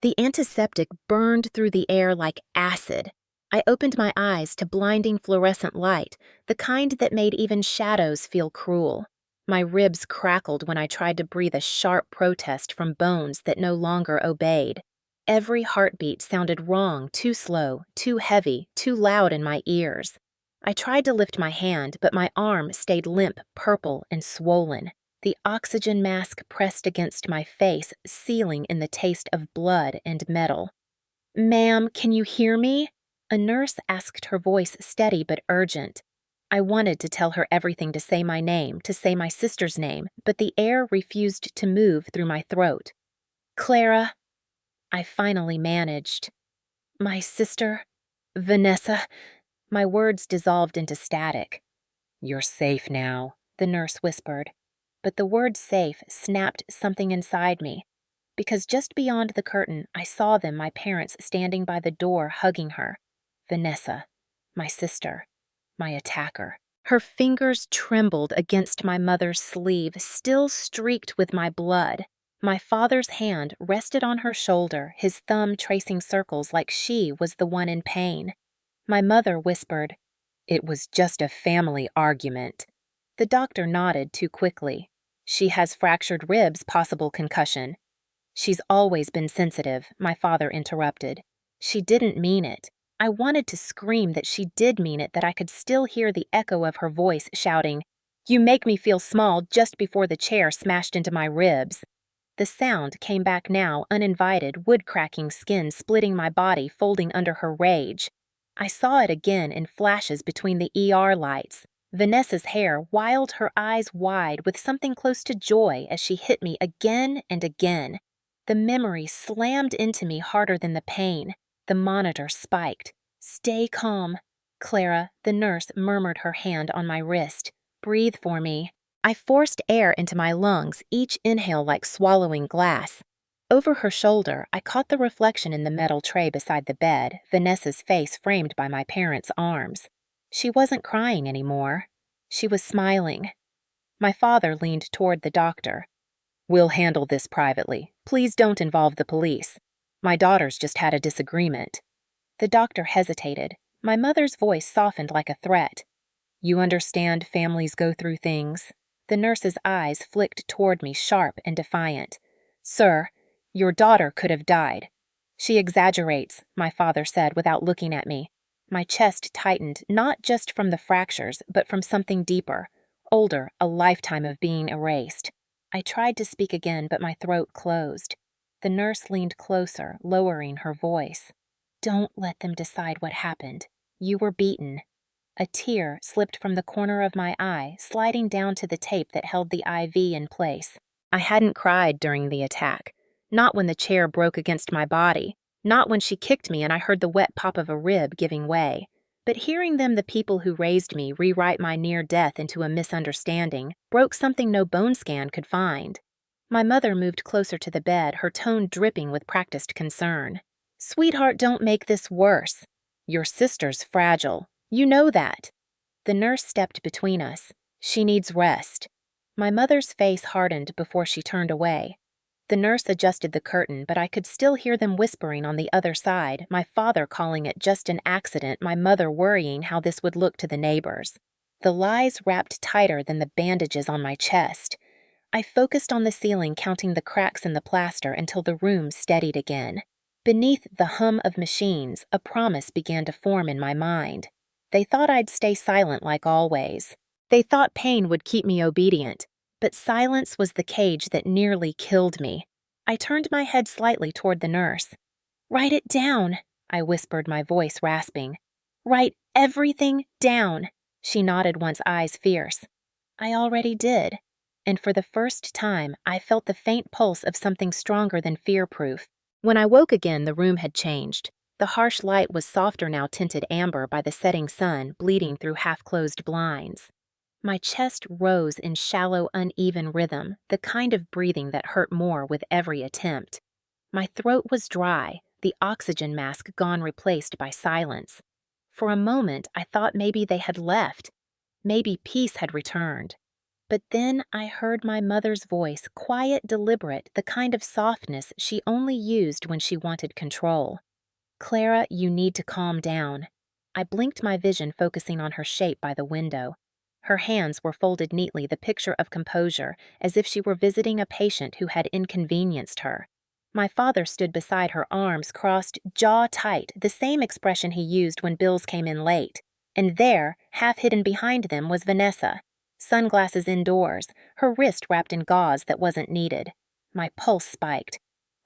The antiseptic burned through the air like acid. I opened my eyes to blinding fluorescent light, the kind that made even shadows feel cruel. My ribs crackled when I tried to breathe a sharp protest from bones that no longer obeyed. Every heartbeat sounded wrong, too slow, too heavy, too loud in my ears. I tried to lift my hand, but my arm stayed limp, purple, and swollen. The oxygen mask pressed against my face, sealing in the taste of blood and metal. "Ma'am, can you hear me?" A nurse asked, her voice steady but urgent. I wanted to tell her everything, to say my name, to say my sister's name, but the air refused to move through my throat. "Clara," I finally managed. "My sister, Vanessa." My words dissolved into static. "You're safe now," the nurse whispered. But the word safe snapped something inside me, because just beyond the curtain I saw them, my parents, standing by the door hugging her. Vanessa, my sister, my attacker. Her fingers trembled against my mother's sleeve, still streaked with my blood. My father's hand rested on her shoulder, his thumb tracing circles like she was the one in pain. My mother whispered, "It was just a family argument." The doctor nodded too quickly. "She has fractured ribs, possible concussion." "She's always been sensitive," my father interrupted. "She didn't mean it." I wanted to scream that she did mean it, that I could still hear the echo of her voice shouting, "You make me feel small," just before the chair smashed into my ribs. The sound came back now, uninvited, wood-cracking skin splitting my body, folding under her rage. I saw it again in flashes between the ER lights. Vanessa's hair, wild, her eyes wide, with something close to joy as she hit me again and again. The memory slammed into me harder than the pain. The monitor spiked. "Stay calm." "Clara," the nurse murmured, her hand on my wrist. "Breathe for me." I forced air into my lungs, each inhale like swallowing glass. Over her shoulder, I caught the reflection in the metal tray beside the bed, Vanessa's face framed by my parents' arms. She wasn't crying anymore. She was smiling. My father leaned toward the doctor. "We'll handle this privately. Please don't involve the police. My daughters just had a disagreement." The doctor hesitated. My mother's voice softened like a threat. "You understand families go through things." The nurse's eyes flicked toward me, sharp and defiant. "Sir, your daughter could have died." "She exaggerates," my father said without looking at me. My chest tightened, not just from the fractures, but from something deeper, older, a lifetime of being erased. I tried to speak again, but my throat closed. The nurse leaned closer, lowering her voice. "Don't let them decide what happened. You were beaten." A tear slipped from the corner of my eye, sliding down to the tape that held the IV in place. I hadn't cried during the attack. Not when the chair broke against my body. Not when she kicked me and I heard the wet pop of a rib giving way. But hearing them, the people who raised me, rewrite my near death into a misunderstanding, broke something no bone scan could find. My mother moved closer to the bed, her tone dripping with practiced concern. "Sweetheart, don't make this worse. Your sister's fragile. You know that." The nurse stepped between us. "She needs rest." My mother's face hardened before she turned away. The nurse adjusted the curtain, but I could still hear them whispering on the other side, my father calling it just an accident, my mother worrying how this would look to the neighbors. The lies wrapped tighter than the bandages on my chest. I focused on the ceiling, counting the cracks in the plaster until the room steadied again. Beneath the hum of machines, a promise began to form in my mind. They thought I'd stay silent like always. They thought pain would keep me obedient, but silence was the cage that nearly killed me. I turned my head slightly toward the nurse. "Write it down," I whispered, my voice rasping. "Write everything down." She nodded, once eyes fierce. I already did, and for the first time I felt the faint pulse of something stronger than fear-proof. When I woke again, the room had changed. The harsh light was softer now, tinted amber by the setting sun, bleeding through half-closed blinds. My chest rose in shallow, uneven rhythm, the kind of breathing that hurt more with every attempt. My throat was dry, the oxygen mask gone, replaced by silence. For a moment, I thought maybe they had left. Maybe peace had returned. But then I heard my mother's voice, quiet, deliberate, the kind of softness she only used when she wanted control. "Clara, you need to calm down." I blinked my vision, focusing on her shape by the window. Her hands were folded neatly, the picture of composure, as if she were visiting a patient who had inconvenienced her. My father stood beside her, arms crossed, jaw tight, the same expression he used when bills came in late. And there, half hidden behind them, was Vanessa, sunglasses indoors, her wrist wrapped in gauze that wasn't needed. My pulse spiked.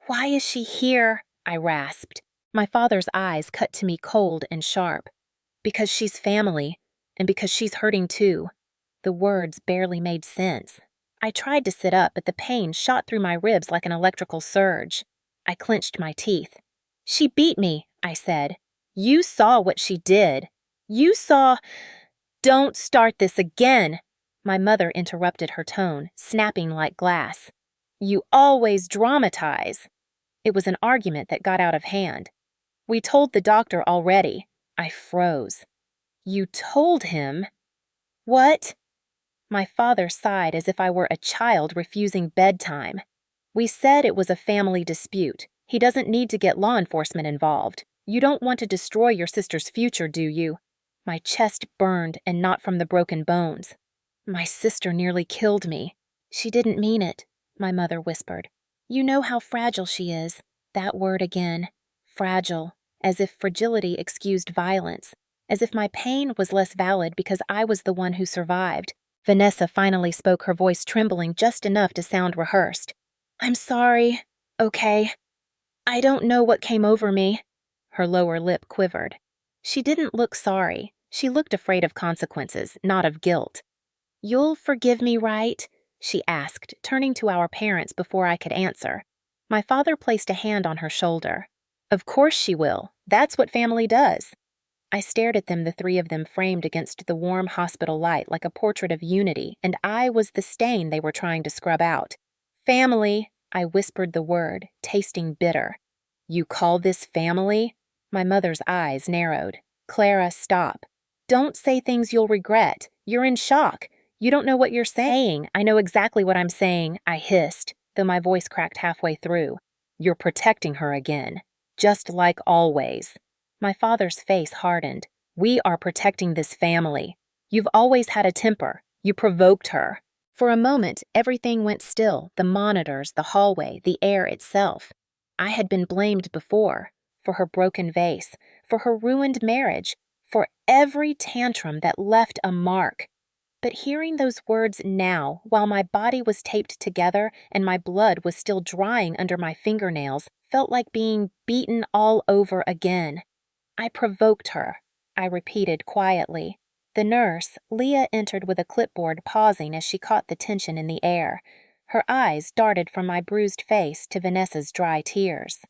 "Why is she here?" I rasped. My father's eyes cut to me cold and sharp. "Because she's family, and because she's hurting too." The words barely made sense. I tried to sit up, but the pain shot through my ribs like an electrical surge. I clenched my teeth. "She beat me," I said. "You saw what she did. You saw—" "Don't start this again!" My mother interrupted, her tone snapping like glass. "You always dramatize." It was an argument that got out of hand. "We told the doctor already." I froze. "You told him?" "What?" My father sighed as if I were a child refusing bedtime. "We said it was a family dispute. He doesn't need to get law enforcement involved. You don't want to destroy your sister's future, do you?" My chest burned, and not from the broken bones. "My sister nearly killed me." "She didn't mean it," my mother whispered. "You know how fragile she is." That word again. Fragile. As if fragility excused violence. As if my pain was less valid because I was the one who survived. Vanessa finally spoke, her voice trembling just enough to sound rehearsed. "I'm sorry. Okay. I don't know what came over me." Her lower lip quivered. She didn't look sorry. She looked afraid of consequences, not of guilt. "You'll forgive me, right?" she asked, turning to our parents before I could answer. My father placed a hand on her shoulder. "Of course she will. That's what family does." I stared at them, the three of them framed against the warm hospital light like a portrait of unity, and I was the stain they were trying to scrub out. "Family," I whispered the word, tasting bitter. "You call this family?" My mother's eyes narrowed. "Clara, stop. Don't say things you'll regret. You're in shock. You don't know what you're saying." "I know exactly what I'm saying," I hissed, though my voice cracked halfway through. "You're protecting her again. Just like always." My father's face hardened. "We are protecting this family. You've always had a temper. You provoked her." For a moment, everything went still, the monitors, the hallway, the air itself. I had been blamed before, for her broken vase, for her ruined marriage, for every tantrum that left a mark. But hearing those words now, while my body was taped together and my blood was still drying under my fingernails, felt like being beaten all over again. "I provoked her," I repeated quietly. The nurse, Leah, entered with a clipboard, pausing as she caught the tension in the air. Her eyes darted from my bruised face to Vanessa's dry tears.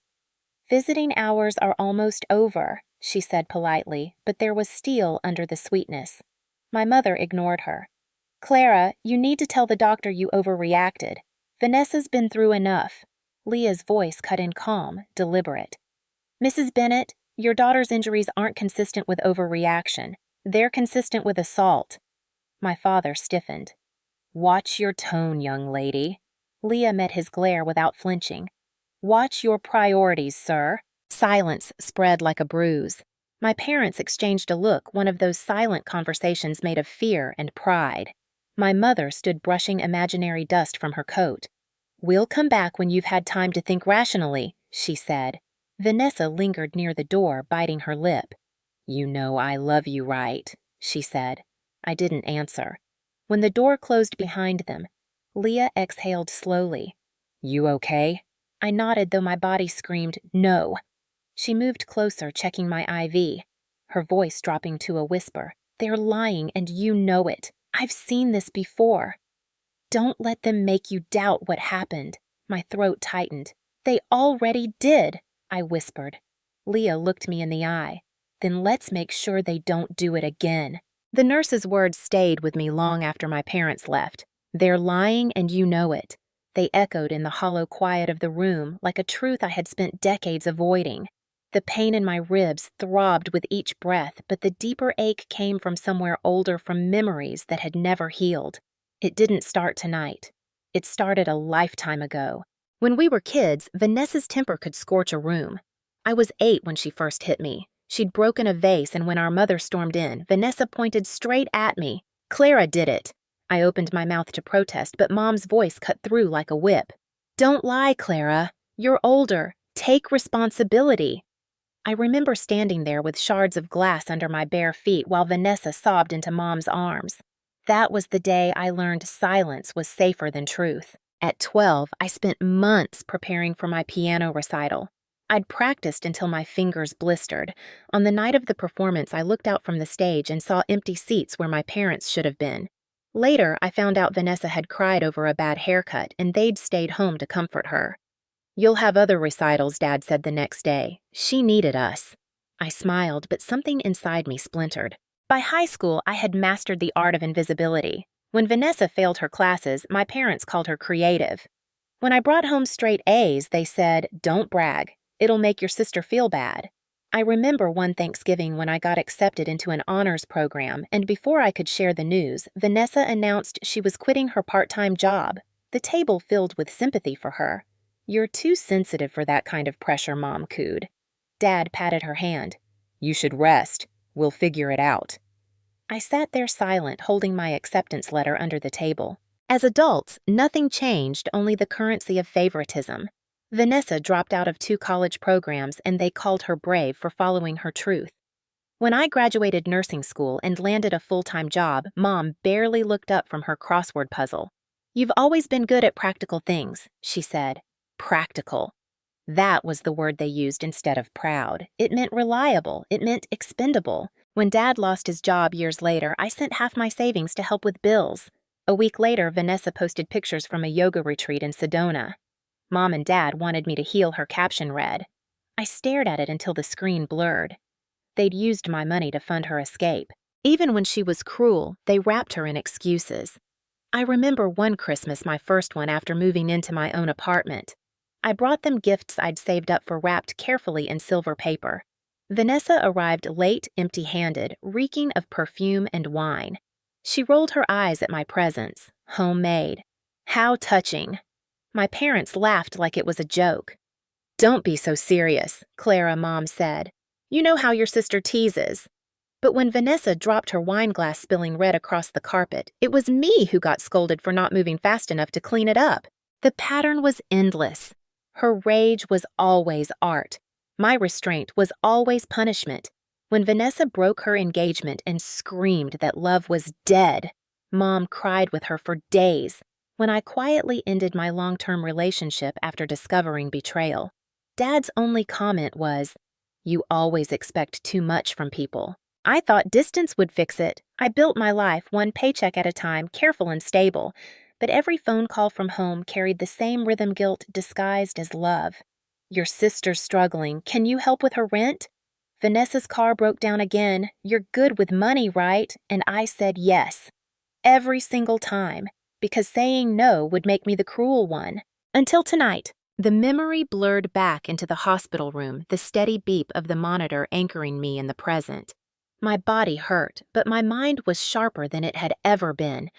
"Visiting hours are almost over," she said politely, but there was steel under the sweetness. My mother ignored her. "Clara, you need to tell the doctor you overreacted. Vanessa's been through enough." Leah's voice cut in calm, deliberate. "Mrs. Bennett, your daughter's injuries aren't consistent with overreaction. They're consistent with assault." My father stiffened. "Watch your tone, young lady." Leah met his glare without flinching. "Watch your priorities, sir." Silence spread like a bruise. My parents exchanged a look, one of those silent conversations made of fear and pride. My mother stood brushing imaginary dust from her coat. "We'll come back when you've had time to think rationally," she said. Vanessa lingered near the door, biting her lip. "You know I love you, right?" she said. I didn't answer. When the door closed behind them, Leah exhaled slowly. "You okay?" I nodded, though my body screamed, "No." She moved closer, checking my IV, her voice dropping to a whisper. "They're lying, and you know it. I've seen this before." "Don't let them make you doubt what happened." My throat tightened. "They already did," I whispered. Leah looked me in the eye. "Then let's make sure they don't do it again." The nurse's words stayed with me long after my parents left. "They're lying, and you know it." They echoed in the hollow quiet of the room like a truth I had spent decades avoiding. The pain in my ribs throbbed with each breath, but the deeper ache came from somewhere older, from memories that had never healed. It didn't start tonight. It started a lifetime ago. When we were kids, Vanessa's temper could scorch a room. I was 8 when she first hit me. She'd broken a vase, and when our mother stormed in, Vanessa pointed straight at me. Clara did it. I opened my mouth to protest, but Mom's voice cut through like a whip. Don't lie, Clara. You're older. Take responsibility. I remember standing there with shards of glass under my bare feet while Vanessa sobbed into Mom's arms. That was the day I learned silence was safer than truth. At 12, I spent months preparing for my piano recital. I'd practiced until my fingers blistered. On the night of the performance, I looked out from the stage and saw empty seats where my parents should have been. Later, I found out Vanessa had cried over a bad haircut and they'd stayed home to comfort her. You'll have other recitals, Dad said the next day. She needed us. I smiled, but something inside me splintered. By high school, I had mastered the art of invisibility. When Vanessa failed her classes, my parents called her creative. When I brought home straight A's, they said, "Don't brag. It'll make your sister feel bad." I remember one Thanksgiving when I got accepted into an honors program, and before I could share the news, Vanessa announced she was quitting her part-time job. The table filled with sympathy for her. You're too sensitive for that kind of pressure, Mom cooed. Dad patted her hand. You should rest. We'll figure it out. I sat there silent, holding my acceptance letter under the table. As adults, nothing changed, only the currency of favoritism. Vanessa dropped out of 2 college programs, and they called her brave for following her truth. When I graduated nursing school and landed a full-time job, Mom barely looked up from her crossword puzzle. You've always been good at practical things, she said. Practical. That was the word they used instead of proud. It meant reliable. It meant expendable. When Dad lost his job years later, I sent half my savings to help with bills. A week later, Vanessa posted pictures from a yoga retreat in Sedona. Mom and Dad wanted me to heal her caption read. I stared at it until the screen blurred. They'd used my money to fund her escape. Even when she was cruel, they wrapped her in excuses. I remember one Christmas, my first one after moving into my own apartment. I brought them gifts I'd saved up for wrapped carefully in silver paper. Vanessa arrived late, empty-handed, reeking of perfume and wine. She rolled her eyes at my presents. Homemade. How touching. My parents laughed like it was a joke. Don't be so serious, Clara, Mom said. You know how your sister teases. But when Vanessa dropped her wine glass spilling red across the carpet, it was me who got scolded for not moving fast enough to clean it up. The pattern was endless. Her rage was always art. My restraint was always punishment. When Vanessa broke her engagement and screamed that love was dead, Mom cried with her for days. When I quietly ended my long-term relationship after discovering betrayal, Dad's only comment was, "You always expect too much from people." I thought distance would fix it. I built my life one paycheck at a time, careful and stable, but every phone call from home carried the same rhythm guilt disguised as love. Your sister's struggling. Can you help with her rent? Vanessa's car broke down again. You're good with money, right? And I said yes. Every single time, because saying no would make me the cruel one. Until tonight, the memory blurred back into the hospital room, the steady beep of the monitor anchoring me in the present. My body hurt, but my mind was sharper than it had ever been.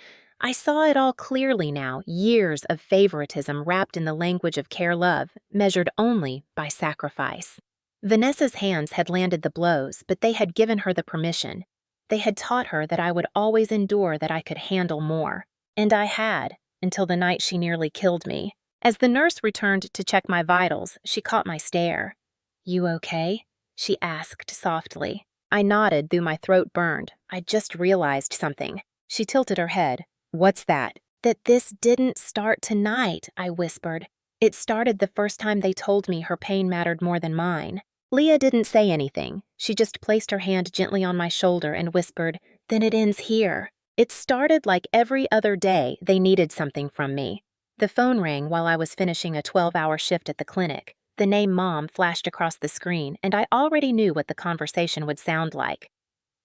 I saw it all clearly now, years of favoritism wrapped in the language of care-love, measured only by sacrifice. Vanessa's hands had landed the blows, but they had given her the permission. They had taught her that I would always endure, that I could handle more. And I had, until the night she nearly killed me. As the nurse returned to check my vitals, she caught my stare. You okay? She asked softly. I nodded, though my throat burned. I just realized something. She tilted her head. What's that? That this didn't start tonight, I whispered. It started the first time they told me her pain mattered more than mine. Leah didn't say anything. She just placed her hand gently on my shoulder and whispered, Then it ends here. It started like every other day. They needed something from me. The phone rang while I was finishing a 12-hour shift at the clinic. The name Mom flashed across the screen, and I already knew what the conversation would sound like.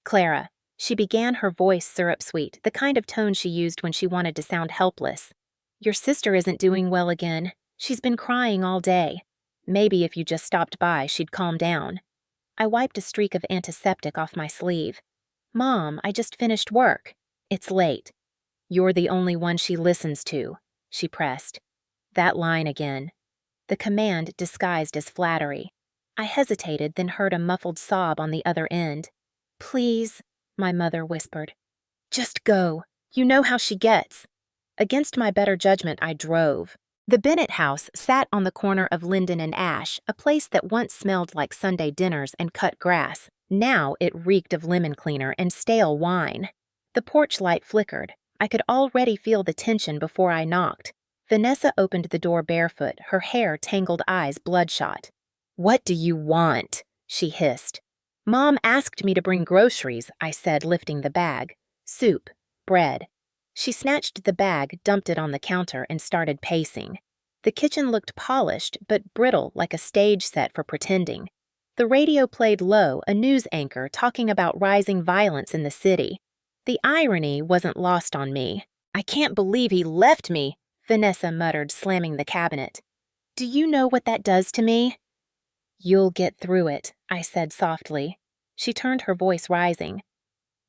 Clara. She began, her voice syrup-sweet, the kind of tone she used when she wanted to sound helpless. Your sister isn't doing well again. She's been crying all day. Maybe if you just stopped by, she'd calm down. I wiped a streak of antiseptic off my sleeve. Mom, I just finished work. It's late. "You're the only one she listens to," she pressed. That line again. The command disguised as flattery. I hesitated, then heard a muffled sob on the other end. "Please," my mother whispered. "Just go. You know how she gets." Against my better judgment, I drove. The Bennett house sat on the corner of Linden and Ash, a place that once smelled like Sunday dinners and cut grass. Now it reeked of lemon cleaner and stale wine. The porch light flickered. I could already feel the tension before I knocked. Vanessa opened the door barefoot, her hair, tangled eyes bloodshot. "What do you want?" she hissed. "Mom asked me to bring groceries," I said, lifting the bag. "Soup, bread." She snatched the bag, dumped it on the counter, and started pacing. The kitchen looked polished, but brittle like a stage set for pretending. The radio played low, a news anchor talking about rising violence in the city. The irony wasn't lost on me. "I can't believe he left me," Vanessa muttered, slamming the cabinet. "Do you know what that does to me?" "You'll get through it," I said softly. She turned, her voice rising.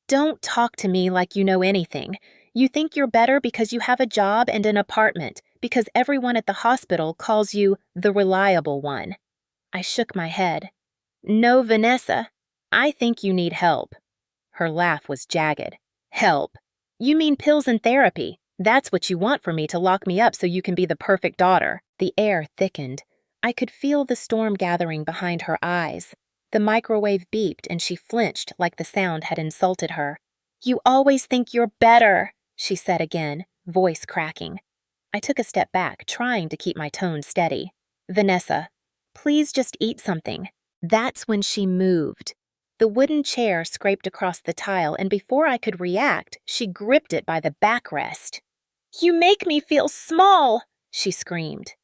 "Don't talk to me like you know anything. You think you're better because you have a job and an apartment, because everyone at the hospital calls you the reliable one." I shook my head. "No, Vanessa. I think you need help." Her laugh was jagged. "Help? You mean pills and therapy. That's what you want from me, to lock me up so you can be the perfect daughter." The air thickened. I could feel the storm gathering behind her eyes. The microwave beeped and she flinched like the sound had insulted her. "You always think you're better," she said again, voice cracking. I took a step back, trying to keep my tone steady. "Vanessa, please just eat something." That's when she moved. The wooden chair scraped across the tile, and before I could react, she gripped it by the backrest. "You make me feel small," she screamed.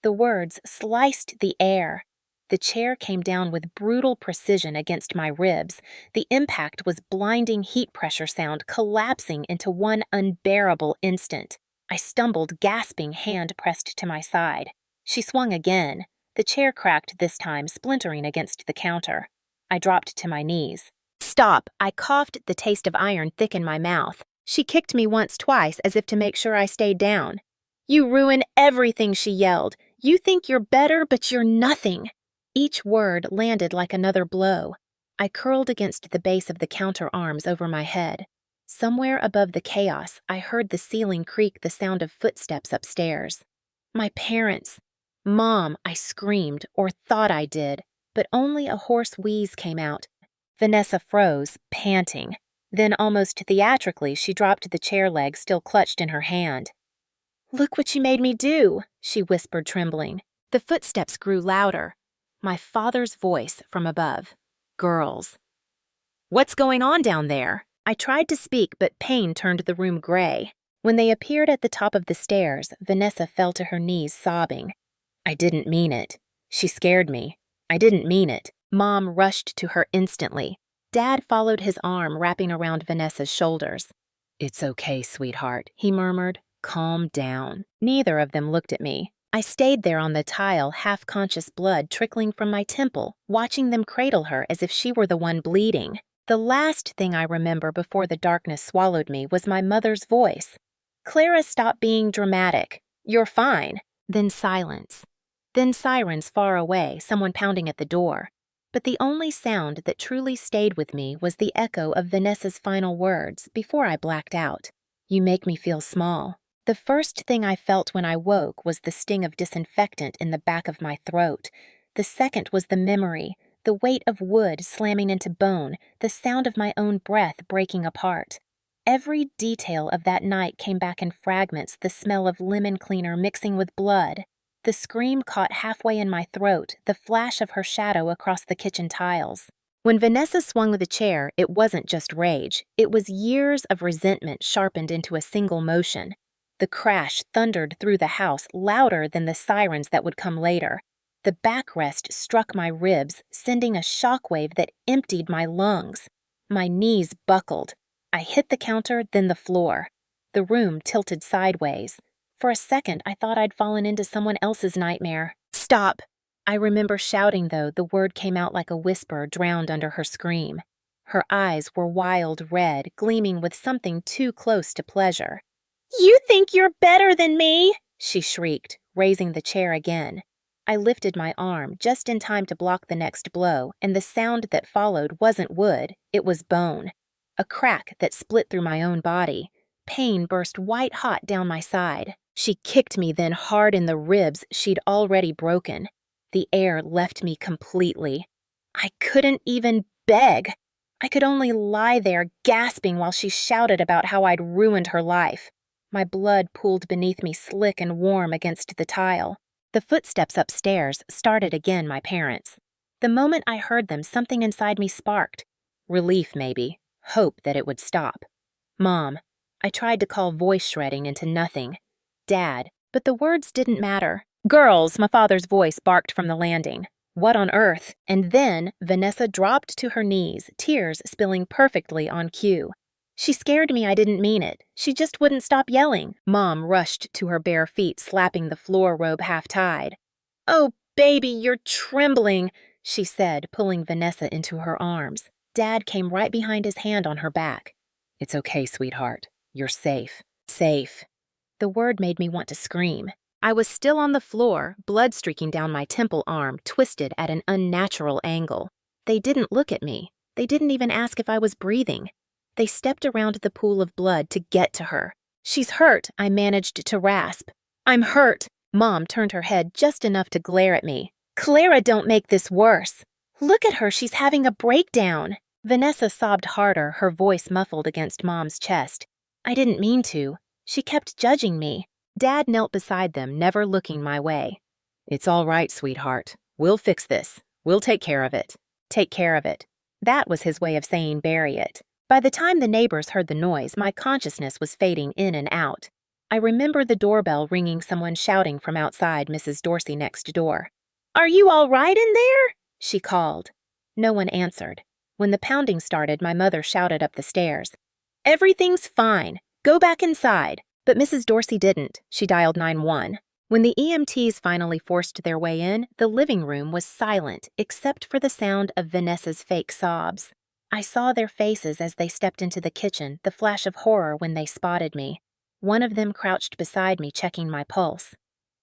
The words sliced the air. The chair came down with brutal precision against my ribs. The impact was blinding heat pressure sound, collapsing into one unbearable instant. I stumbled, gasping, hand pressed to my side. She swung again. The chair cracked this time, splintering against the counter. I dropped to my knees. "Stop!" I coughed, the taste of iron thick in my mouth. She kicked me once, twice, as if to make sure I stayed down. "You ruin everything," she yelled. "You think you're better, but you're nothing." Each word landed like another blow. I curled against the base of the counter arms over my head. Somewhere above the chaos, I heard the ceiling creak, the sound of footsteps upstairs. My parents. "Mom," I screamed, or thought I did, but only a hoarse wheeze came out. Vanessa froze, panting. Then, almost theatrically, she dropped the chair leg still clutched in her hand. "Look what you made me do," she whispered, trembling. The footsteps grew louder. My father's voice from above. "Girls." "What's going on down there?" I tried to speak, but pain turned the room gray. When they appeared at the top of the stairs, Vanessa fell to her knees, sobbing. "I didn't mean it. She scared me. I didn't mean it." Mom rushed to her instantly. Dad followed, his arm wrapping around Vanessa's shoulders. "It's okay, sweetheart," he murmured. "Calm down." Neither of them looked at me. I stayed there on the tile, half-conscious, blood trickling from my temple, watching them cradle her as if she were the one bleeding. The last thing I remember before the darkness swallowed me was my mother's voice. "Clara, stop being dramatic. You're fine." Then silence. Then sirens far away, someone pounding at the door. But the only sound that truly stayed with me was the echo of Vanessa's final words before I blacked out. "You make me feel small." The first thing I felt when I woke was the sting of disinfectant in the back of my throat. The second was the memory, the weight of wood slamming into bone, the sound of my own breath breaking apart. Every detail of that night came back in fragments, the smell of lemon cleaner mixing with blood. The scream caught halfway in my throat, the flash of her shadow across the kitchen tiles. When Vanessa swung the chair, it wasn't just rage. It was years of resentment sharpened into a single motion. The crash thundered through the house, louder than the sirens that would come later. The backrest struck my ribs, sending a shockwave that emptied my lungs. My knees buckled. I hit the counter, then the floor. The room tilted sideways. For a second, I thought I'd fallen into someone else's nightmare. "Stop!" I remember shouting, though the word came out like a whisper, drowned under her scream. Her eyes were wild red, gleaming with something too close to pleasure. You think you're better than me, she shrieked, raising the chair again. I lifted my arm just in time to block the next blow, and the sound that followed wasn't wood, it was bone. A crack that split through my own body. Pain burst white-hot down my side. She kicked me then hard in the ribs she'd already broken. The air left me completely. I couldn't even beg. I could only lie there gasping while she shouted about how I'd ruined her life. My blood pooled beneath me slick and warm against the tile. The footsteps upstairs started again, my parents. The moment I heard them, something inside me sparked. Relief, maybe. Hope that it would stop. Mom. I tried to call voice shredding into nothing. Dad. But the words didn't matter. Girls, my father's voice barked from the landing. What on earth? And then Vanessa dropped to her knees, tears spilling perfectly on cue. She scared me I didn't mean it. She just wouldn't stop yelling. Mom rushed to her bare feet, slapping the floor robe half-tied. "Oh, baby, you're trembling," she said, pulling Vanessa into her arms. Dad came right behind his hand on her back. "It's okay, sweetheart. You're safe." Safe. The word made me want to scream. I was still on the floor, blood streaking down my temple arm, twisted at an unnatural angle. They didn't look at me. They didn't even ask if I was breathing. They stepped around the pool of blood to get to her. "She's hurt," I managed to rasp. "I'm hurt." Mom turned her head just enough to glare at me. "Clara, don't make this worse. Look at her, she's having a breakdown." Vanessa sobbed harder, her voice muffled against Mom's chest. I didn't mean to. She kept judging me. Dad knelt beside them, never looking my way. "It's all right, sweetheart. We'll fix this. We'll take care of it." Take care of it. That was his way of saying bury it. By the time the neighbors heard the noise, my consciousness was fading in and out. I remember the doorbell ringing, someone shouting from outside Mrs. Dorsey next door. "Are you all right in there?" she called. No one answered. When the pounding started, my mother shouted up the stairs. "Everything's fine. Go back inside." But Mrs. Dorsey didn't. She dialed 911. When the EMTs finally forced their way in, the living room was silent except for the sound of Vanessa's fake sobs. I saw their faces as they stepped into the kitchen, the flash of horror when they spotted me. One of them crouched beside me, checking my pulse.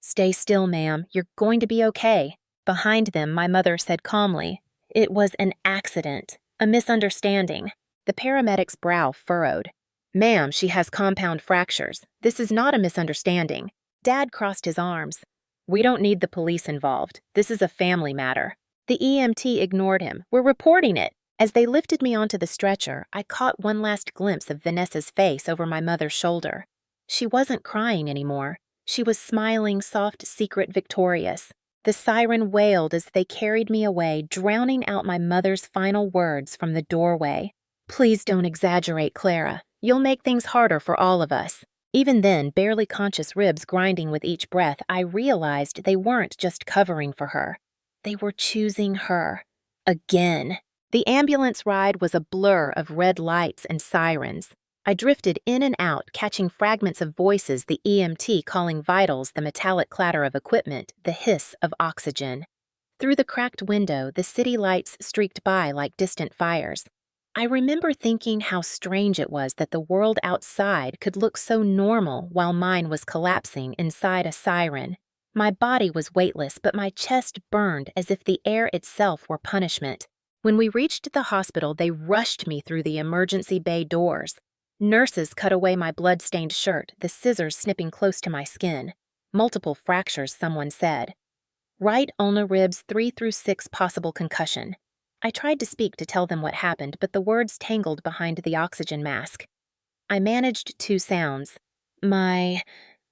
"Stay still, ma'am. You're going to be okay." Behind them, my mother said calmly, "It was an accident, a misunderstanding." The paramedic's brow furrowed. "Ma'am, she has compound fractures. This is not a misunderstanding." Dad crossed his arms. "We don't need the police involved. This is a family matter." The EMT ignored him. "We're reporting it." As they lifted me onto the stretcher, I caught one last glimpse of Vanessa's face over my mother's shoulder. She wasn't crying anymore. She was smiling, soft, secret, victorious. The siren wailed as they carried me away, drowning out my mother's final words from the doorway. "Please don't exaggerate, Clara. You'll make things harder for all of us." Even then, barely conscious ribs grinding with each breath, I realized they weren't just covering for her. They were choosing her. Again. The ambulance ride was a blur of red lights and sirens. I drifted in and out, catching fragments of voices, the EMT calling vitals, the metallic clatter of equipment, the hiss of oxygen. Through the cracked window, the city lights streaked by like distant fires. I remember thinking how strange it was that the world outside could look so normal while mine was collapsing inside a siren. My body was weightless, but my chest burned as if the air itself were punishment. When we reached the hospital, they rushed me through the emergency bay doors. Nurses cut away my blood-stained shirt, the scissors snipping close to my skin. Multiple fractures, someone said. Right ulnar ribs 3 through 6 possible concussion. I tried to speak to tell them what happened, but the words tangled behind the oxygen mask. I managed 2 sounds. "My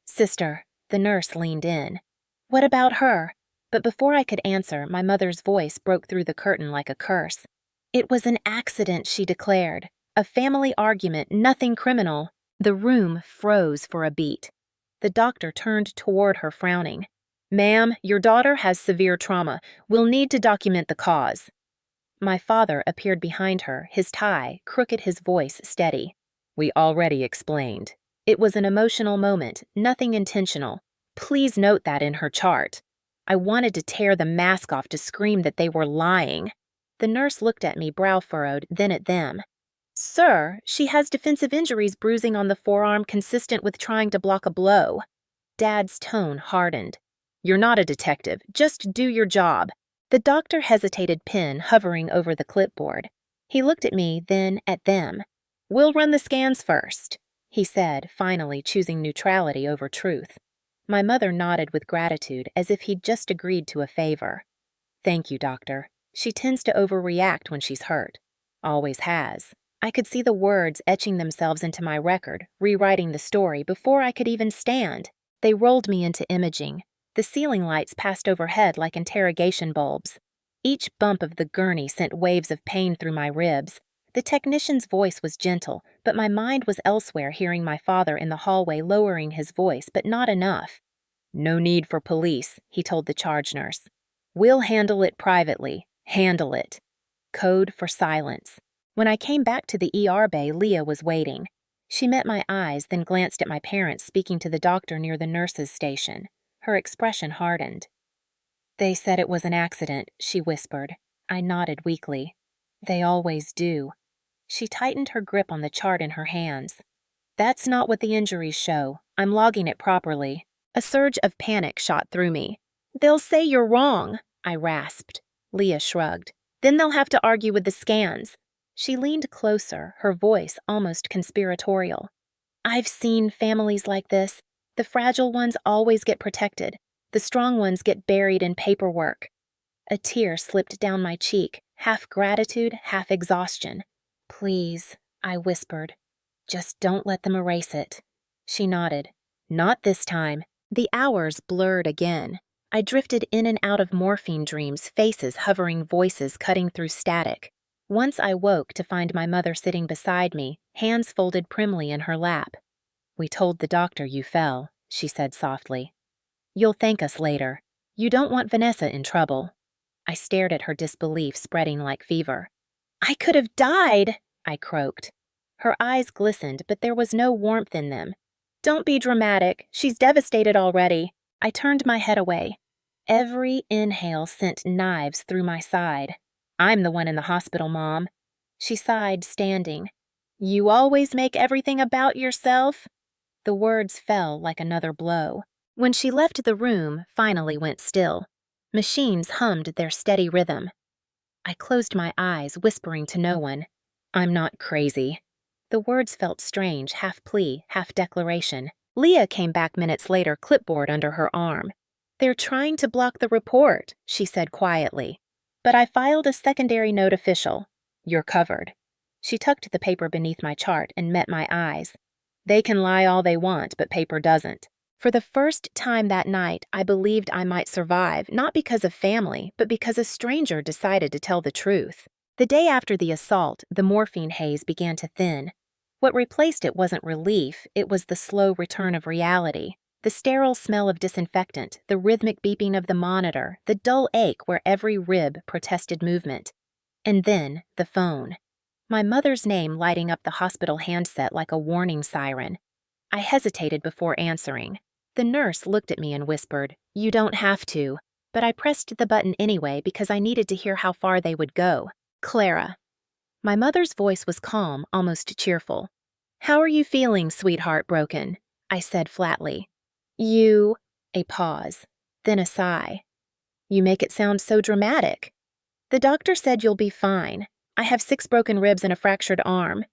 sister." The nurse leaned in. "What about her?" But before I could answer, my mother's voice broke through the curtain like a curse. "It was an accident," she declared. "A family argument, nothing criminal." The room froze for a beat. The doctor turned toward her, frowning. "Ma'am, your daughter has severe trauma. We'll need to document the cause." My father appeared behind her, his tie crooked, his voice steady. "We already explained." It was an emotional moment, nothing intentional. Please note that in her chart. I wanted to tear the mask off, to scream that they were lying. The nurse looked at me, brow furrowed, then at them. Sir, she has defensive injuries bruising on the forearm consistent with trying to block a blow. Dad's tone hardened. You're not a detective. Just do your job. The doctor hesitated, pen hovering over the clipboard. He looked at me, then at them. We'll run the scans first, he said, finally choosing neutrality over truth. My mother nodded with gratitude as if he'd just agreed to a favor. Thank you, doctor. She tends to overreact when she's hurt. Always has. I could see the words etching themselves into my record, rewriting the story before I could even stand. They rolled me into imaging. The ceiling lights passed overhead like interrogation bulbs. Each bump of the gurney sent waves of pain through my ribs. The technician's voice was gentle, but my mind was elsewhere, hearing my father in the hallway lowering his voice, but not enough. No need for police, he told the charge nurse. We'll handle it privately. Handle it. Code for silence. When I came back to the ER bay, Leah was waiting. She met my eyes, then glanced at my parents speaking to the doctor near the nurse's station. Her expression hardened. They said it was an accident, she whispered. I nodded weakly. They always do. She tightened her grip on the chart in her hands. That's not what the injuries show. I'm logging it properly. A surge of panic shot through me. They'll say you're wrong, I rasped. Leah shrugged. Then they'll have to argue with the scans. She leaned closer, her voice almost conspiratorial. I've seen families like this. The fragile ones always get protected. The strong ones get buried in paperwork. A tear slipped down my cheek, half gratitude, half exhaustion. Please, I whispered. Just don't let them erase it. She nodded. Not this time. The hours blurred again. I drifted in and out of morphine dreams, faces hovering, voices cutting through static. Once I woke to find my mother sitting beside me, hands folded primly in her lap. We told the doctor you fell, she said softly. You'll thank us later. You don't want Vanessa in trouble. I stared at her, disbelief spreading like fever. I could have died, I croaked. Her eyes glistened, but there was no warmth in them. Don't be dramatic. She's devastated already. I turned my head away. Every inhale sent knives through my side. I'm the one in the hospital, Mom. She sighed, standing. You always make everything about yourself? The words fell like another blow. When she left, the room finally went still. Machines hummed their steady rhythm. I closed my eyes, whispering to no one. I'm not crazy. The words felt strange, half plea, half declaration. Leah came back minutes later, clipboard under her arm. They're trying to block the report, she said quietly. But I filed a secondary note official. You're covered. She tucked the paper beneath my chart and met my eyes. They can lie all they want, but paper doesn't. For the first time that night, I believed I might survive, not because of family, but because a stranger decided to tell the truth. The day after the assault, the morphine haze began to thin. What replaced it wasn't relief, it was the slow return of reality. The sterile smell of disinfectant, the rhythmic beeping of the monitor, the dull ache where every rib protested movement. And then, the phone. My mother's name lighting up the hospital handset like a warning siren. I hesitated before answering. The nurse looked at me and whispered, You don't have to. But I pressed the button anyway because I needed to hear how far they would go. Clara. My mother's voice was calm, almost cheerful. How are you feeling, sweetheart? Broken, I said flatly. You. A pause, then a sigh. You make it sound so dramatic. The doctor said you'll be fine. I have 6 broken ribs and a fractured arm.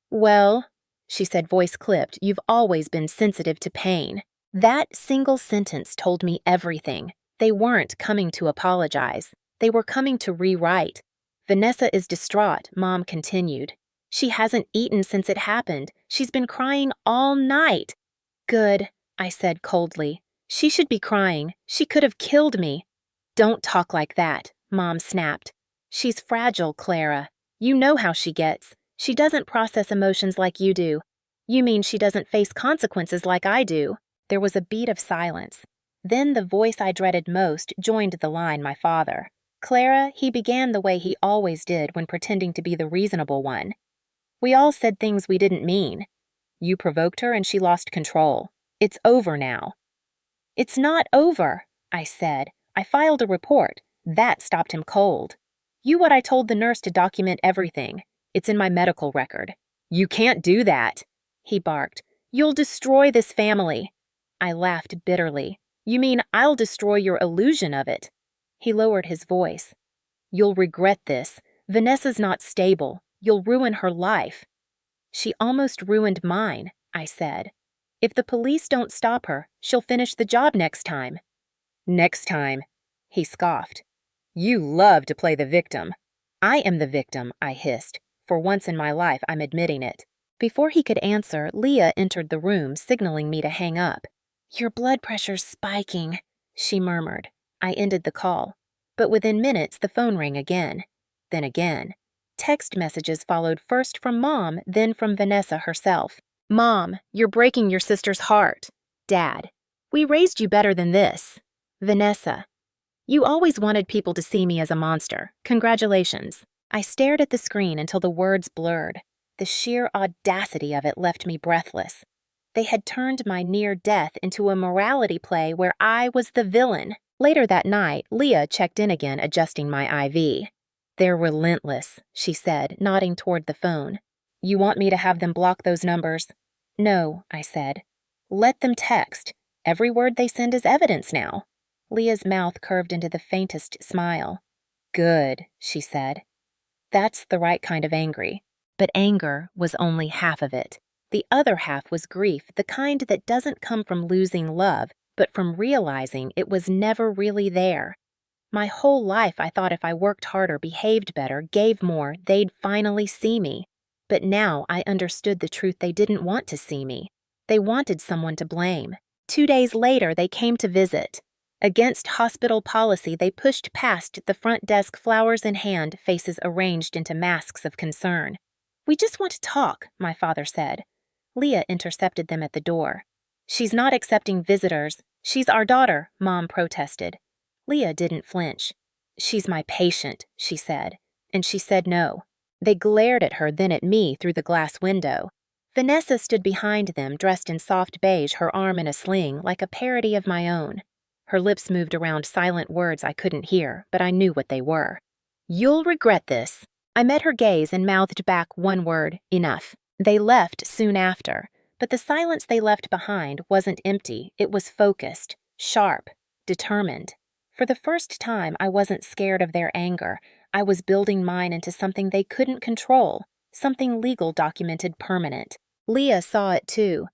Well, she said, voice clipped, you've always been sensitive to pain. That single sentence told me everything. They weren't coming to apologize. They were coming to rewrite. Vanessa is distraught, Mom continued. She hasn't eaten since it happened. She's been crying all night. Good, I said coldly. She should be crying. She could have killed me. Don't talk like that, Mom snapped. She's fragile, Clara. You know how she gets. She doesn't process emotions like you do. You mean she doesn't face consequences like I do? There was a beat of silence. Then the voice I dreaded most joined the line, my father. Clara, he began the way he always did when pretending to be the reasonable one. We all said things we didn't mean. You provoked her and she lost control. It's over now. It's not over, I said. I filed a report. That stopped him cold. You what I told the nurse to document everything. It's in my medical record. You can't do that, he barked. You'll destroy this family. I laughed bitterly. You mean I'll destroy your illusion of it? He lowered his voice. You'll regret this. Vanessa's not stable. You'll ruin her life. She almost ruined mine, I said. If the police don't stop her, she'll finish the job next time. Next time, he scoffed. You love to play the victim. I am the victim, I hissed. For once in my life, I'm admitting it. Before he could answer, Leah entered the room, signaling me to hang up. Your blood pressure's spiking, she murmured. I ended the call. But within minutes, the phone rang again. Then again. Text messages followed first from Mom, then from Vanessa herself. Mom, you're breaking your sister's heart. Dad, we raised you better than this. Vanessa, you always wanted people to see me as a monster. Congratulations. I stared at the screen until the words blurred. The sheer audacity of it left me breathless. They had turned my near death into a morality play where I was the villain. Later that night, Leah checked in again, adjusting my IV. They're relentless, she said, nodding toward the phone. You want me to have them block those numbers? No, I said. Let them text. Every word they send is evidence now. Leah's mouth curved into the faintest smile. Good, she said. That's the right kind of angry. But anger was only half of it. The other half was grief, the kind that doesn't come from losing love, but from realizing it was never really there. My whole life I thought if I worked harder, behaved better, gave more, they'd finally see me. But now I understood the truth. They didn't want to see me. They wanted someone to blame. 2 days later, they came to visit. Against hospital policy, they pushed past the front desk, flowers in hand, faces arranged into masks of concern. We just want to talk, my father said. Leah intercepted them at the door. She's not accepting visitors. She's our daughter, Mom protested. Leah didn't flinch. She's my patient, she said, and she said no. They glared at her, then at me through the glass window. Vanessa stood behind them, dressed in soft beige, her arm in a sling, like a parody of my own. Her lips moved around silent words I couldn't hear, but I knew what they were. You'll regret this. I met her gaze and mouthed back one word, enough. They left soon after, but the silence they left behind wasn't empty. It was focused, sharp, determined. For the first time, I wasn't scared of their anger. I was building mine into something they couldn't control, something legal, documented, permanent. Leah saw it too.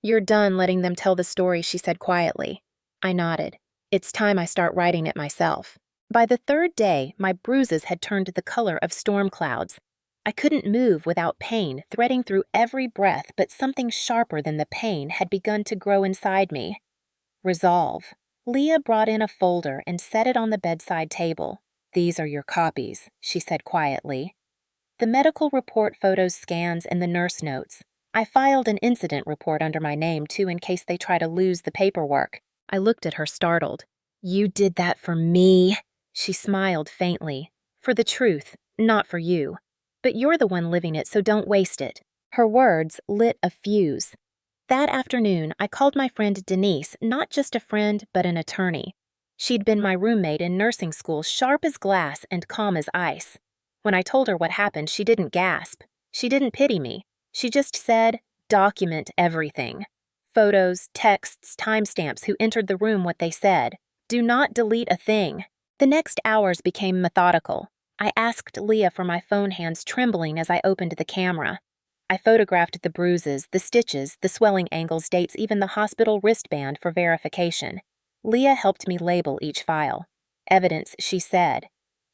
You're done letting them tell the story, she said quietly. I nodded. It's time I start writing it myself. By the third day, my bruises had turned the color of storm clouds. I couldn't move without pain threading through every breath, but something sharper than the pain had begun to grow inside me. Resolve. Leah brought in a folder and set it on the bedside table. These are your copies, she said quietly. The medical report, photos, scans, and the nurse notes. I filed an incident report under my name, too, in case they try to lose the paperwork. I looked at her, startled. You did that for me? She smiled faintly. For the truth, not for you. But you're the one living it, so don't waste it. Her words lit a fuse. That afternoon, I called my friend Denise, not just a friend, but an attorney. She'd been my roommate in nursing school, sharp as glass and calm as ice. When I told her what happened, she didn't gasp. She didn't pity me. She just said, document everything. Photos, texts, timestamps, who entered the room, what they said. Do not delete a thing. The next hours became methodical. I asked Leah for my phone, hands trembling as I opened the camera. I photographed the bruises, the stitches, the swelling angles, dates, even the hospital wristband for verification. Leah helped me label each file. Evidence, she said.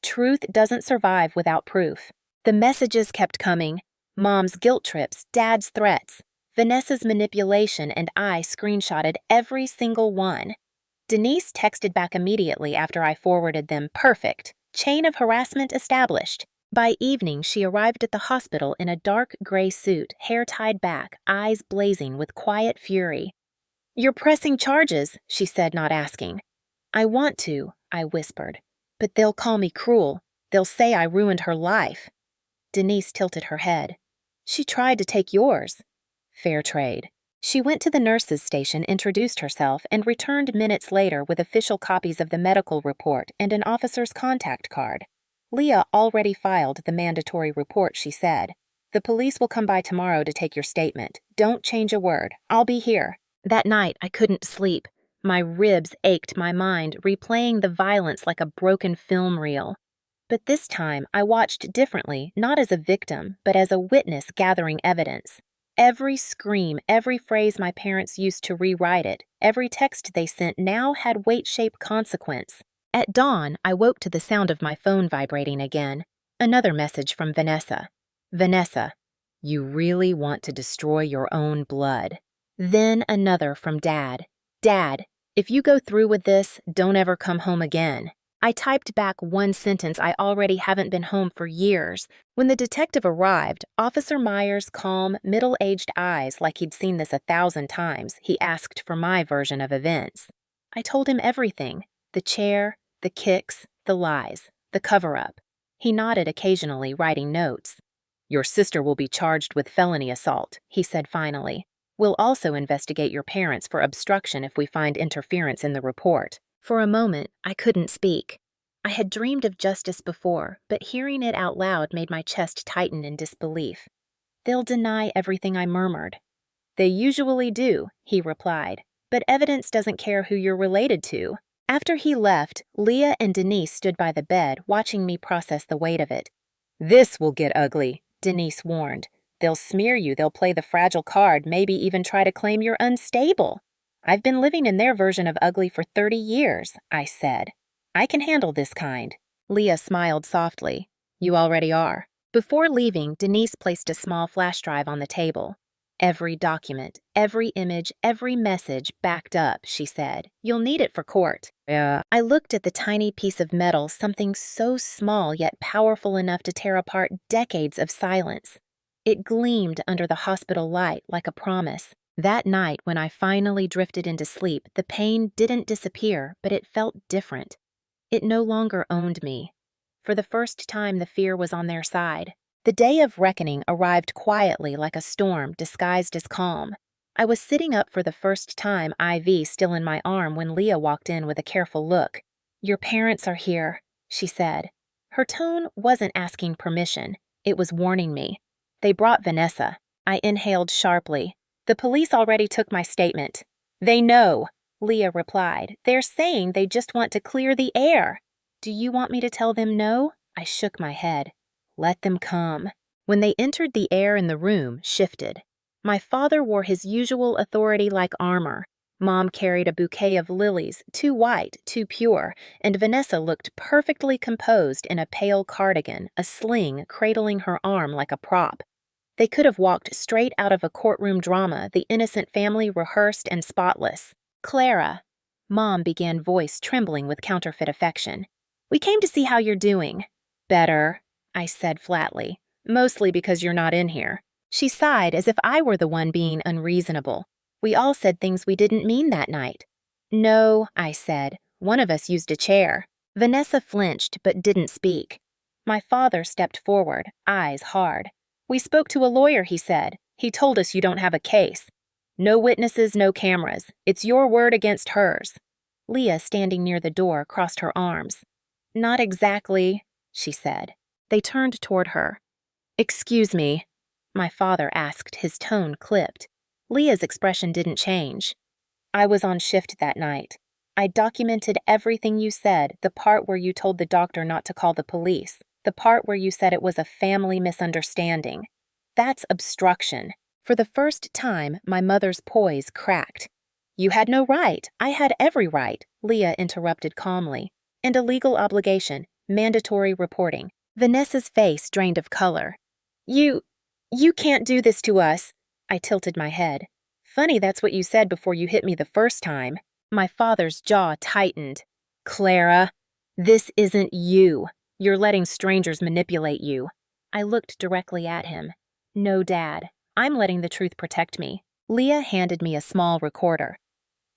Truth doesn't survive without proof. The messages kept coming. Mom's guilt trips, Dad's threats, Vanessa's manipulation, and I screenshotted every single one. Denise texted back immediately after I forwarded them. Perfect. Chain of harassment established. By evening, she arrived at the hospital in a dark gray suit, hair tied back, eyes blazing with quiet fury. You're pressing charges, she said, not asking. I want to, I whispered. But they'll call me cruel. They'll say I ruined her life. Denise tilted her head. She tried to take yours. Fair trade. She went to the nurse's station, introduced herself, and returned minutes later with official copies of the medical report and an officer's contact card. Leah already filed the mandatory report, she said. The police will come by tomorrow to take your statement. Don't change a word. I'll be here. That night, I couldn't sleep. My ribs ached my mind, replaying the violence like a broken film reel. But this time, I watched differently, not as a victim, but as a witness gathering evidence. Every scream, every phrase my parents used to rewrite it, every text they sent now had weight-shaped consequence. At dawn, I woke to the sound of my phone vibrating again. Another message from Vanessa. Vanessa, you really want to destroy your own blood. Then another from Dad. Dad, if you go through with this, don't ever come home again. I typed back one sentence I already haven't been home for years. When the detective arrived, Officer Myers' calm, middle-aged eyes like he'd seen this 1,000 times, he asked for my version of events. I told him everything. The chair, the kicks, the lies, the cover-up. He nodded occasionally, writing notes. Your sister will be charged with felony assault, he said finally. We'll also investigate your parents for obstruction if we find interference in the report. For a moment, I couldn't speak. I had dreamed of justice before, but hearing it out loud made my chest tighten in disbelief. They'll deny everything I murmured. They usually do, he replied, but evidence doesn't care who you're related to. After he left, Leah and Denise stood by the bed, watching me process the weight of it. This will get ugly, Denise warned. They'll smear you, they'll play the fragile card, maybe even try to claim you're unstable. I've been living in their version of ugly for 30 years, I said. I can handle this kind. Leah smiled softly. You already are. Before leaving, Denise placed a small flash drive on the table. Every document, every image, every message backed up, she said. You'll need it for court. Yeah. I looked at the tiny piece of metal, something so small yet powerful enough to tear apart decades of silence. It gleamed under the hospital light like a promise. That night, when I finally drifted into sleep, the pain didn't disappear, but it felt different. It no longer owned me. For the first time, the fear was on their side. The day of reckoning arrived quietly like a storm disguised as calm. I was sitting up for the first time, IV still in my arm, when Leah walked in with a careful look. Your parents are here, she said. Her tone wasn't asking permission. It was warning me. They brought Vanessa. I inhaled sharply. The police already took my statement. They know, Leah replied. They're saying they just want to clear the air. Do you want me to tell them no? I shook my head. Let them come. When they entered, the air in the room shifted. My father wore his usual authority-like armor. Mom carried a bouquet of lilies, too white, too pure, and Vanessa looked perfectly composed in a pale cardigan, a sling cradling her arm like a prop. They could have walked straight out of a courtroom drama, the innocent family rehearsed and spotless. Clara, Mom began, voice trembling with counterfeit affection. We came to see how you're doing. Better, I said flatly, mostly because you're not in here. She sighed as if I were the one being unreasonable. We all said things we didn't mean that night. No, I said. One of us used a chair. Vanessa flinched but didn't speak. My father stepped forward, eyes hard. We spoke to a lawyer, he said. He told us you don't have a case. No witnesses, no cameras. It's your word against hers. Leah, standing near the door, crossed her arms. Not exactly, she said. They turned toward her. Excuse me, my father asked, his tone clipped. Leah's expression didn't change. I was on shift that night. I documented everything you said, the part where you told the doctor not to call the police. The part where you said it was a family misunderstanding. That's obstruction. For the first time, my mother's poise cracked. You had no right. I had every right, Leah interrupted calmly. And a legal obligation, mandatory reporting. Vanessa's face drained of color. You can't do this to us. I tilted my head. Funny that's what you said before you hit me the first time. My father's jaw tightened. Clara, this isn't you. You're letting strangers manipulate you. I looked directly at him. No, Dad. I'm letting the truth protect me. Leah handed me a small recorder.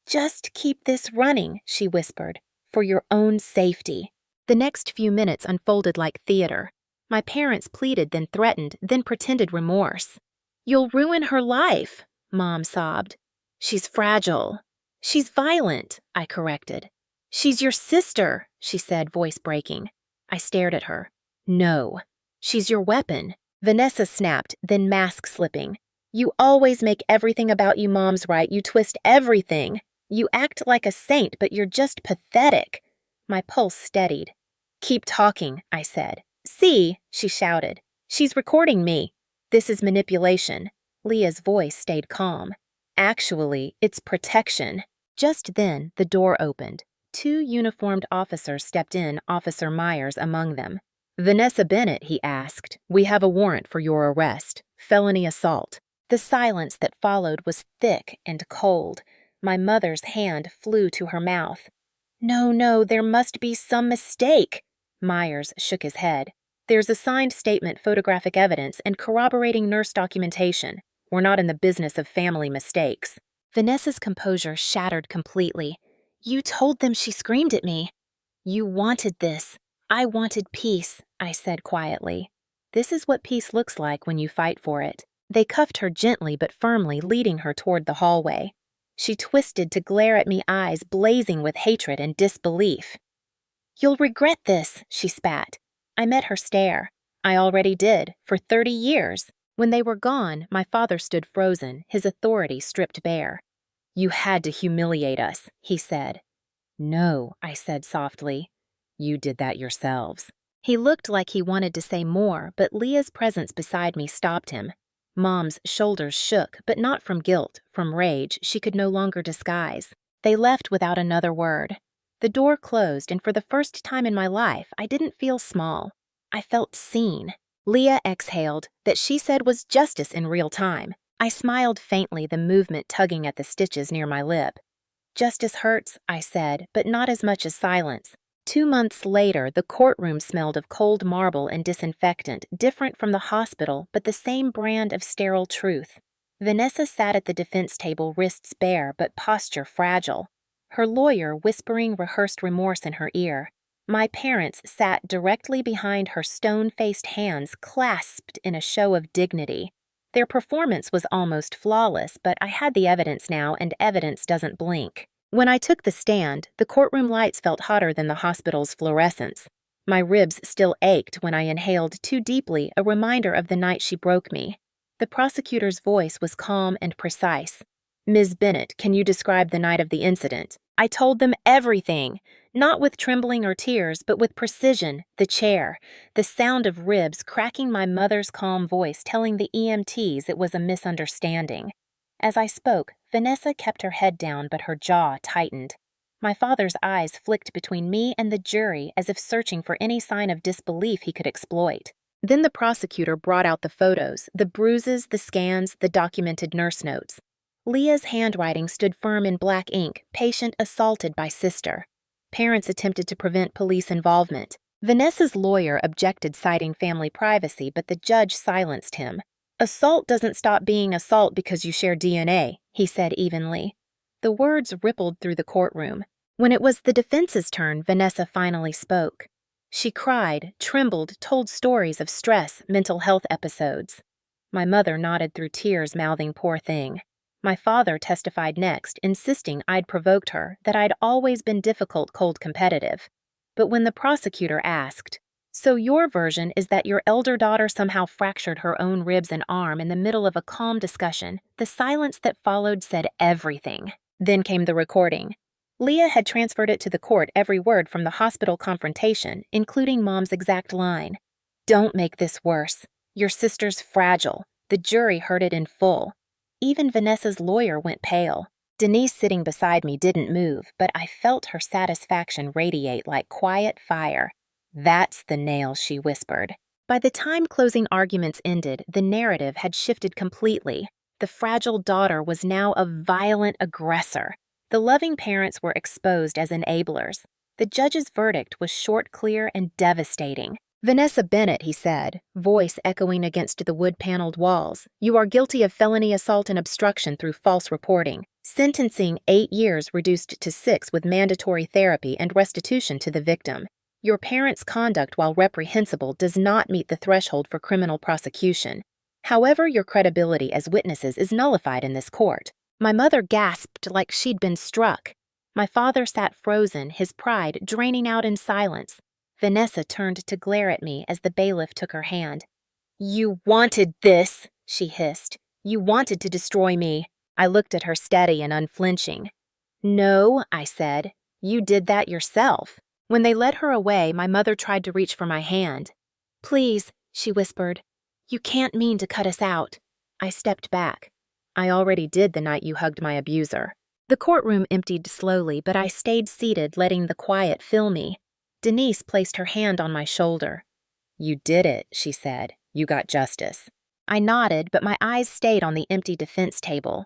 Just keep this running, she whispered, for your own safety. The next few minutes unfolded like theater. My parents pleaded, then threatened, then pretended remorse. You'll ruin her life, Mom sobbed. She's fragile. She's violent, I corrected. She's your sister, she said, voice breaking. I stared at her. No. She's your weapon. Vanessa snapped, then mask slipping. You always make everything about you mom's right. You twist everything. You act like a saint, but you're just pathetic. My pulse steadied. Keep talking, I said. See, she shouted. She's recording me. This is manipulation. Leah's voice stayed calm. Actually, it's protection. Just then, the door opened. 2 uniformed officers stepped in, Officer Myers among them. Vanessa Bennett, he asked. We have a warrant for your arrest. Felony assault. The silence that followed was thick and cold. My mother's hand flew to her mouth. No, there must be some mistake. Myers shook his head. There's a signed statement, photographic evidence, and corroborating nurse documentation. We're not in the business of family mistakes. Vanessa's composure shattered completely. You told them she screamed at me. You wanted this. I wanted peace, I said quietly. This is what peace looks like when you fight for it. They cuffed her gently but firmly, leading her toward the hallway. She twisted to glare at me, eyes blazing with hatred and disbelief. You'll regret this, she spat. I met her stare. I already did, for 30 years. When they were gone, my father stood frozen, his authority stripped bare. You had to humiliate us, he said. No, I said softly. You did that yourselves. He looked like he wanted to say more, but Leah's presence beside me stopped him. Mom's shoulders shook, but not from guilt, from rage she could no longer disguise. They left without another word. The door closed, and for the first time in my life, I didn't feel small. I felt seen. Leah exhaled, that she said was justice in real time. I smiled faintly, the movement tugging at the stitches near my lip. Justice hurts, I said, but not as much as silence. 2 months later, the courtroom smelled of cold marble and disinfectant, different from the hospital, but the same brand of sterile truth. Vanessa sat at the defense table, wrists bare, but posture fragile. Her lawyer whispering rehearsed remorse in her ear. My parents sat directly behind her stone-faced hands, clasped in a show of dignity. Their performance was almost flawless, but I had the evidence now, and evidence doesn't blink. When I took the stand, the courtroom lights felt hotter than the hospital's fluorescence. My ribs still ached when I inhaled too deeply, a reminder of the night she broke me. The prosecutor's voice was calm and precise. Ms. Bennett, can you describe the night of the incident? I told them everything, not with trembling or tears, but with precision, the chair, the sound of ribs cracking, my mother's calm voice telling the EMTs it was a misunderstanding. As I spoke, Vanessa kept her head down, but her jaw tightened. My father's eyes flicked between me and the jury as if searching for any sign of disbelief he could exploit. Then the prosecutor brought out the photos, the bruises, the scans, the documented nurse notes. Leah's handwriting stood firm in black ink, patient assaulted by sister. Parents attempted to prevent police involvement. Vanessa's lawyer objected, citing family privacy, but the judge silenced him. Assault doesn't stop being assault because you share DNA, he said evenly. The words rippled through the courtroom. When it was the defense's turn, Vanessa finally spoke. She cried, trembled, told stories of stress, mental health episodes. My mother nodded through tears, mouthing, "Poor thing." My father testified next, insisting I'd provoked her, that I'd always been difficult, cold, competitive. But when the prosecutor asked, "So your version is that your elder daughter somehow fractured her own ribs and arm," in the middle of a calm discussion, the silence that followed said everything. Then came the recording. Leah had transferred it to the court, every word from the hospital confrontation, including Mom's exact line. "Don't make this worse. Your sister's fragile." The jury heard it in full. Even Vanessa's lawyer went pale. Denise, sitting beside me, didn't move, but I felt her satisfaction radiate like quiet fire. "That's the nail," she whispered. By the time closing arguments ended, the narrative had shifted completely. The fragile daughter was now a violent aggressor. The loving parents were exposed as enablers. The judge's verdict was short, clear, and devastating. "Vanessa Bennett," he said, voice echoing against the wood-paneled walls, "you are guilty of felony assault and obstruction through false reporting. Sentencing 8 years reduced to 6 with mandatory therapy and restitution to the victim. Your parents' conduct, while reprehensible, does not meet the threshold for criminal prosecution. However, your credibility as witnesses is nullified in this court." My mother gasped like she'd been struck. My father sat frozen, his pride draining out in silence. Vanessa turned to glare at me as the bailiff took her hand. "You wanted this," she hissed. "You wanted to destroy me." I looked at her steady and unflinching. "No," I said. "You did that yourself." When they led her away, my mother tried to reach for my hand. "Please," she whispered. "You can't mean to cut us out." I stepped back. "I already did the night you hugged my abuser." The courtroom emptied slowly, but I stayed seated, letting the quiet fill me. Denise placed her hand on my shoulder. "You did it," she said. "You got justice." I nodded, but my eyes stayed on the empty defense table.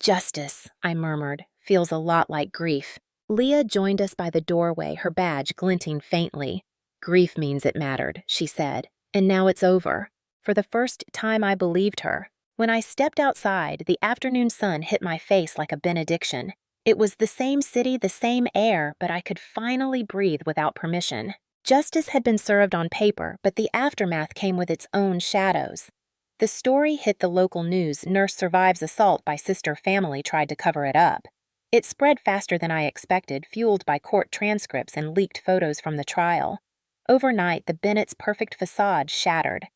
"Justice," I murmured, "feels a lot like grief." Leah joined us by the doorway, her badge glinting faintly. "Grief means it mattered," she said, "and now it's over." For the first time I believed her. When I stepped outside, the afternoon sun hit my face like a benediction. It was the same city, the same air, but I could finally breathe without permission. Justice had been served on paper, but the aftermath came with its own shadows. The story hit the local news. Nurse survives assault by sister family tried to cover it up. It spread faster than I expected, fueled by court transcripts and leaked photos from the trial. Overnight, the Bennett's perfect facade shattered.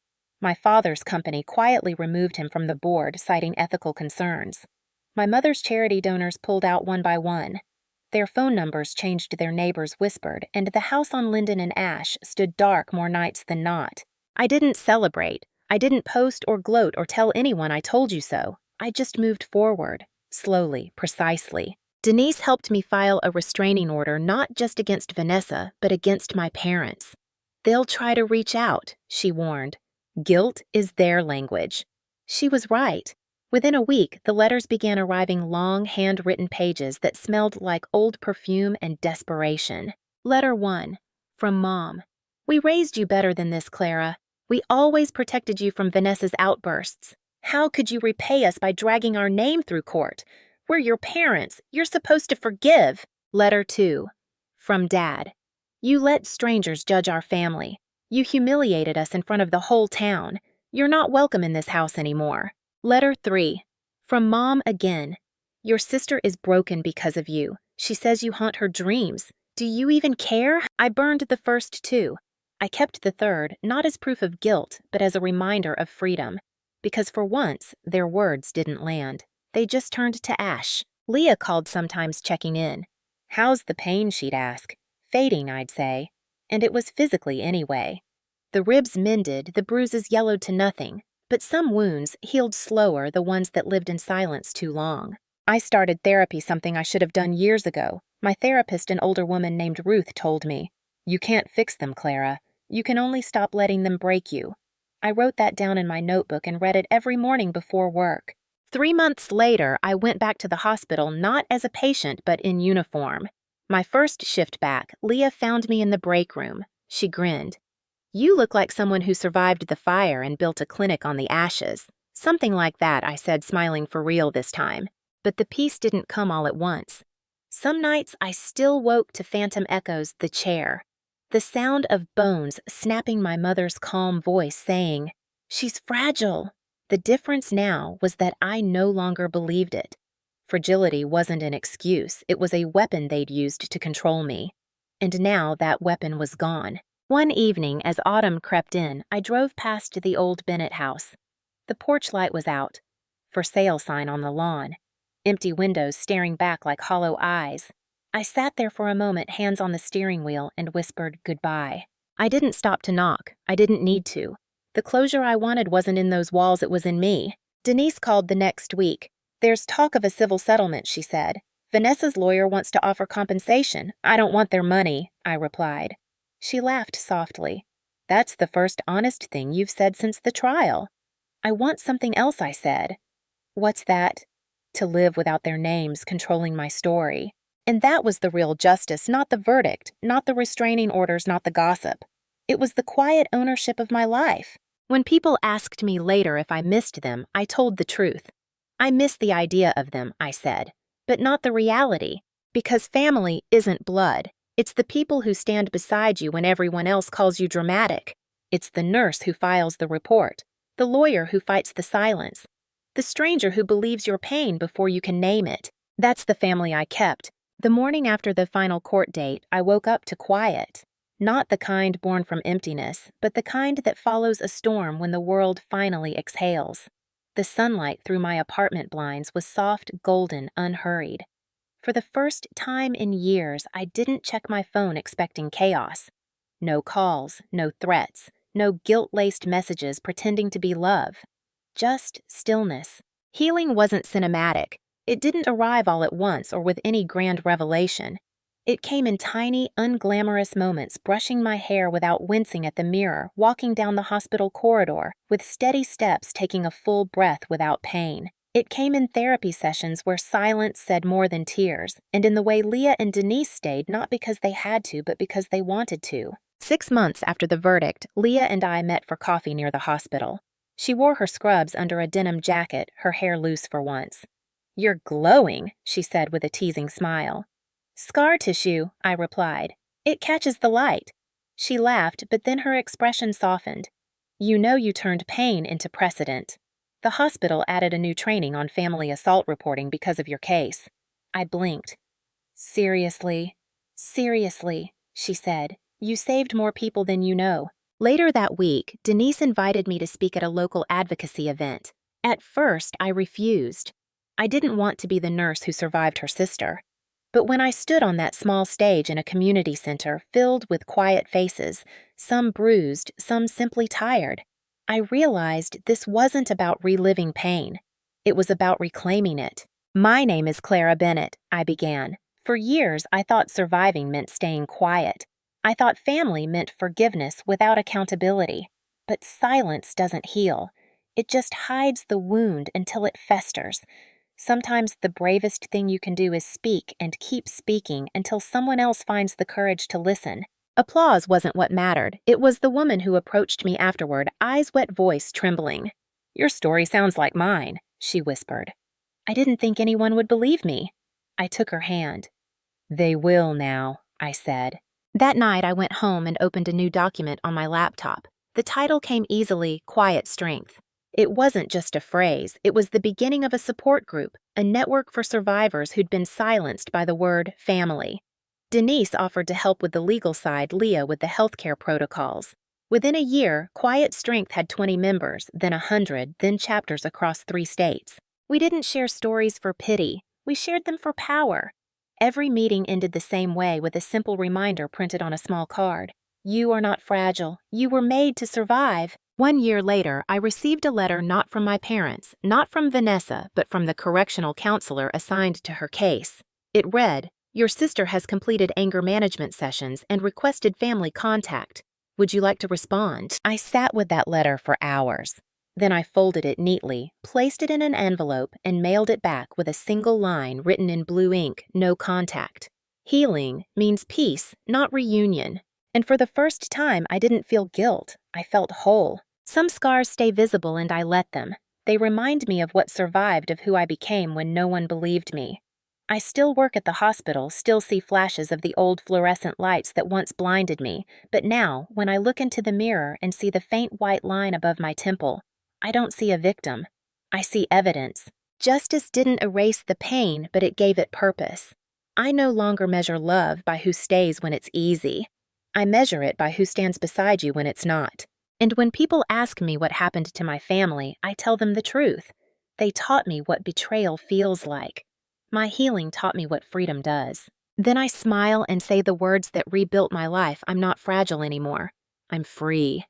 My father's company quietly removed him from the board, citing ethical concerns. My mother's charity donors pulled out one by one. Their phone numbers changed, their neighbors whispered, and the house on Linden and Ash stood dark more nights than not. I didn't celebrate. I didn't post or gloat or tell anyone I told you so. I just moved forward, slowly, precisely. Denise helped me file a restraining order not just against Vanessa, but against my parents. "They'll try to reach out," she warned. "Guilt is their language." She was right. Within a week, the letters began arriving, long, handwritten pages that smelled like old perfume and desperation. Letter 1. From Mom. "We raised you better than this, Clara. We always protected you from Vanessa's outbursts. How could you repay us by dragging our name through court? We're your parents. You're supposed to forgive." Letter 2. From Dad. "You let strangers judge our family. You humiliated us in front of the whole town. You're not welcome in this house anymore." Letter 3. From Mom again. "Your sister is broken because of you. She says you haunt her dreams. Do you even care?" I burned the first two. I kept the third, not as proof of guilt, but as a reminder of freedom. Because for once, their words didn't land. They just turned to ash. Leah called sometimes, checking in. "How's the pain?" she'd ask. "Fading," I'd say. And it was physically anyway. The ribs mended, the bruises yellowed to nothing. But some wounds healed slower, the ones that lived in silence too long. I started therapy, something I should have done years ago. My therapist, an older woman named Ruth, told me, "You can't fix them, Clara. You can only stop letting them break you." I wrote that down in my notebook and read it every morning before work. 3 months later, I went back to the hospital not as a patient but in uniform. My first shift back, Leah found me in the break room. She grinned. "You look like someone who survived the fire and built a clinic on the ashes." "Something like that," I said, smiling for real this time. But the peace didn't come all at once. Some nights I still woke to phantom echoes, the chair. The sound of bones snapping, my mother's calm voice saying, "She's fragile." The difference now was that I no longer believed it. Fragility wasn't an excuse, it was a weapon they'd used to control me. And now that weapon was gone. One evening, as autumn crept in, I drove past the old Bennett house. The porch light was out. "For sale" sign on the lawn. Empty windows staring back like hollow eyes. I sat there for a moment, hands on the steering wheel, and whispered goodbye. I didn't stop to knock. I didn't need to. The closure I wanted wasn't in those walls, it was in me. Denise called the next week. "There's talk of a civil settlement," she said. "Vanessa's lawyer wants to offer compensation." "I don't want their money," I replied. She laughed softly. "That's the first honest thing you've said since the trial." "I want something else," I said. "What's that?" "To live without their names controlling my story." And that was the real justice, not the verdict, not the restraining orders, not the gossip. It was the quiet ownership of my life. When people asked me later if I missed them, I told the truth. "I miss the idea of them," I said, "but not the reality. Because family isn't blood. It's the people who stand beside you when everyone else calls you dramatic. It's the nurse who files the report, the lawyer who fights the silence, the stranger who believes your pain before you can name it." That's the family I kept. The morning after the final court date, I woke up to quiet. Not the kind born from emptiness, but the kind that follows a storm when the world finally exhales. The sunlight through my apartment blinds was soft, golden, unhurried. For the first time in years, I didn't check my phone expecting chaos. No calls, no threats, no guilt-laced messages pretending to be love. Just stillness. Healing wasn't cinematic. It didn't arrive all at once or with any grand revelation. It came in tiny, unglamorous moments, brushing my hair without wincing at the mirror, walking down the hospital corridor, with steady steps taking a full breath without pain. It came in therapy sessions where silence said more than tears, and in the way Leah and Denise stayed not because they had to, but because they wanted to. 6 months after the verdict, Leah and I met for coffee near the hospital. She wore her scrubs under a denim jacket, her hair loose for once. "You're glowing," she said with a teasing smile. "Scar tissue," I replied. "It catches the light." She laughed, but then her expression softened. "You know you turned pain into precedent. The hospital added a new training on family assault reporting because of your case." I blinked. "Seriously?" "Seriously," she said. "You saved more people than you know." Later that week, Denise invited me to speak at a local advocacy event. At first, I refused. I didn't want to be the nurse who survived her sister. But when I stood on that small stage in a community center filled with quiet faces, some bruised, some simply tired, I realized this wasn't about reliving pain. It was about reclaiming it. "My name is Clara Bennett," I began. For years, I thought surviving meant staying quiet. I thought family meant forgiveness without accountability. But silence doesn't heal. It just hides the wound until it festers. Sometimes the bravest thing you can do is speak and keep speaking until someone else finds the courage to listen. Applause wasn't what mattered. It was the woman who approached me afterward, eyes wet, voice trembling. "Your story sounds like mine," she whispered. I didn't think anyone would believe me. I took her hand. "They will now," I said. That night I went home and opened a new document on my laptop. The title came easily, Quiet Strength. It wasn't just a phrase, it was the beginning of a support group, a network for survivors who'd been silenced by the word family. Denise offered to help with the legal side, Leah with the healthcare protocols. Within a year, Quiet Strength had 20 members, then 100, then chapters across 3 states. We didn't share stories for pity, we shared them for power. Every meeting ended the same way with a simple reminder printed on a small card. You are not fragile. You were made to survive. 1 year later, I received a letter not from my parents, not from Vanessa, but from the correctional counselor assigned to her case. It read, "Your sister has completed anger management sessions and requested family contact. Would you like to respond?" I sat with that letter for hours. Then I folded it neatly, placed it in an envelope, and mailed it back with a single line written in blue ink, "No contact." Healing means peace, not reunion. And for the first time, I didn't feel guilt. I felt whole. Some scars stay visible and I let them. They remind me of what survived of who I became when no one believed me. I still work at the hospital, still see flashes of the old fluorescent lights that once blinded me, but now, when I look into the mirror and see the faint white line above my temple, I don't see a victim. I see evidence. Justice didn't erase the pain, but it gave it purpose. I no longer measure love by who stays when it's easy. I measure it by who stands beside you when it's not. And when people ask me what happened to my family, I tell them the truth. They taught me what betrayal feels like. My healing taught me what freedom does. Then I smile and say the words that rebuilt my life. I'm not fragile anymore. I'm free.